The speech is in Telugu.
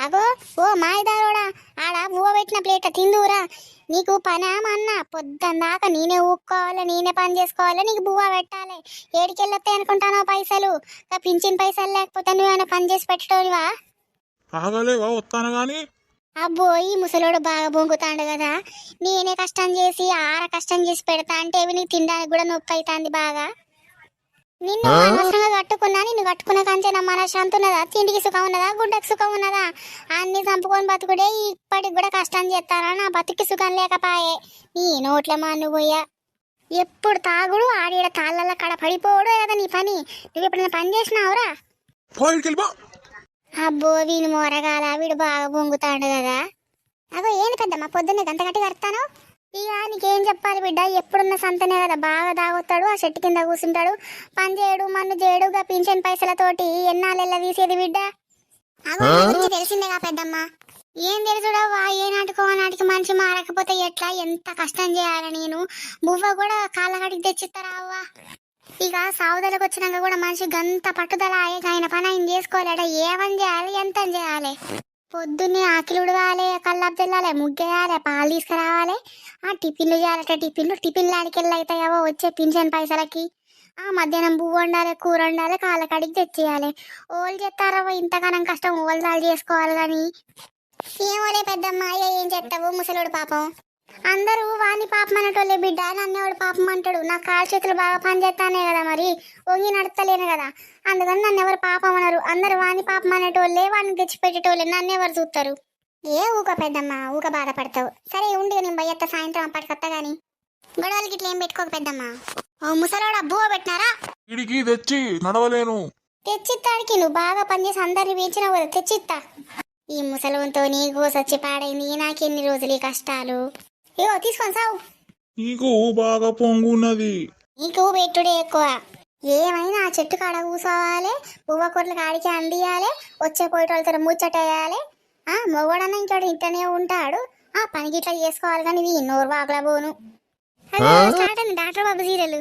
అగో ఓ మాయదారోడా, ఆడ బువ్వ పెట్టిన ప్లేట్ తిందురా. నీకు పనేమన్నా పొద్దున్నాక నేనే ఊక్కోవాలి, నేనే పని చేసుకోవాలి, నీకు బువ్వ పెట్టాలి. ఏడికెళ్ళొస్తాయి అనుకుంటానో పైసలు? పింఛన్ పైసలు లేకపోతే నువ్వేమైనా పని చేసి పెట్టేటోనివా? ఆగలేవా వస్తాను గాని. అబ్బో ఈ ముసలోడు బాగా బొంగుతాడు కదా. నేనే కష్టం చేసి కష్టం చేసి పెడతా అంటే నీకు తినడానికి కూడా నొప్పి అవుతుంది బాగా. నిన్ను అనవసరంగా కట్టుకున్నా, నిన్ను కట్టుకున్న కంటే నా మనశ్శాంతి ఉన్నదా? తిండికి సుఖం ఉన్నదా? గుడ్డకి సుఖం ఉన్నదా? అన్ని చంపుకొని బతుకుడే ఇప్పటికి కూడా కష్టం చేస్తారా? నా బతుకి సుఖం లేకపాయే. నీ నోట్ల మాను పోయా. ఎప్పుడు తాగుడు ఆడిడ తాళ్ళ కడ పడిపోవడు కదా నీ పని. నువ్వు ఎప్పుడైనా పని చేసినావురా? అబ్బో వీని మోరగాల, వీడు బాగా బొంగుతాడు కదా. అగో ఏంది పెద్దమ్మ పొద్దున్నే గంట గట్టి కడతాను? ఇక నీకేం చెప్పాలి బిడ్డ, ఎప్పుడున్న సంతనే కదా. బాగా తాగొస్తాడు, ఆ చెట్టు కింద కూర్చుంటాడు, పని చేయడు, మన్ను చేయడు. పింఛన్ పైసలతోటి ఎన్నాళ్ళెల్లా తీసేది బిడ్డ. అగో గురించి తెలిసిందేగా పెద్దమ్మ. ఏం తెలుసుడవ్వా, ఏ నాటికో నాటికి మనిషి మారకపోతే ఎట్లా? ఎంత కష్టం చేయాలి నేను. బువ్వ కూడా కాళ్ళగడికి తెచ్చిస్తారా అవ్వా? ఇక సావుదలకు వచ్చినాక కూడా మనిషి గంత పట్టుదల ఆయన పని ఆయన చేసుకోవాలట. ఏమని చేయాలి, ఎంత చేయాలి? పొద్దున్నే ఆకిలి ఉడవాలి, కల్లాపు తెల్లాలి, ముగ్గేయాలి, పాలు తీసుకురావాలి, టిఫిన్లు చేయాలట. టిఫిన్లు ఆడికెళ్ళి అవుతాయవో వచ్చే పింఛన్ పైసలకి. మధ్యాహ్నం పువ్వు వండాలి, కూర వండాలి, కాళ్ళకడికి తెచ్చేయాలి. ఓళ్ళు చేస్తారవో ఇంతగానం కష్టం, ఓళ్ళు చేసుకోవాలి. కానీ ఏమోలే పెద్దమ్మ, ఏం చేస్తావు ముసలోడు పాపం. అందరూ వాని పాపం అనేటోళ్ళే బిడ్డ, నన్నేవాడు పాపం అంటాడు. నా కాలు చేతులు బాగా పనిచేస్తానే కదా, మరి వంగి నడతలేను కదా. అందుకని నన్ను ఎవరు పాపం అనరు. అందరు వాని పాపం అనేటోళ్ళే, వాడిని తెచ్చిపెట్టేటోళ్ళే, నన్నెవరు చూస్తారు? ఊక పెద్దమ్మ, ఊక బాధపడతావు. సరే ఉండి నేను బయ్యత్త సాయంత్రం అప్పటికత్తా గాని. గొడవలకి ఇట్లా ఏం పెట్టుకోక పెద్దమ్మ. ఓ ముసలోడు అబ్బువ పెట్టినారా? ఇడికి తెచ్చి నడవలేను. తెచ్చిత్తాడికి నువ్వు బాగా పనిచేసి అందరిని పెంచినావు కదా, తెచ్చిత్తా. ఈ ముసలంతో నీ గోసొచ్చి పాడైంది. నాకెన్ని రోజులు ఈ కష్టాలు. ఇగో తీసుకొని సావు. నీకు బాగా పొంగున్నది. నీకు పెట్టుడే ఎక్కువ. ఏమైనా ఆ చెట్టు కాడ కూసోవాలి, పువ్వ కూరలు కాడికి అందియాలి, వచ్చే పోయేటోళ్ళతో ముచ్చటేయాలి. మొగోడన్నా ఇంకోటి ఇంటనే ఉంటాడు. పనికి ఇట్లా చేసుకోవాలి. కానీ ఇది నోరు బాగులా పోను. స్టార్ట్ అయింది డాక్టర్ బాబు సీరియల్.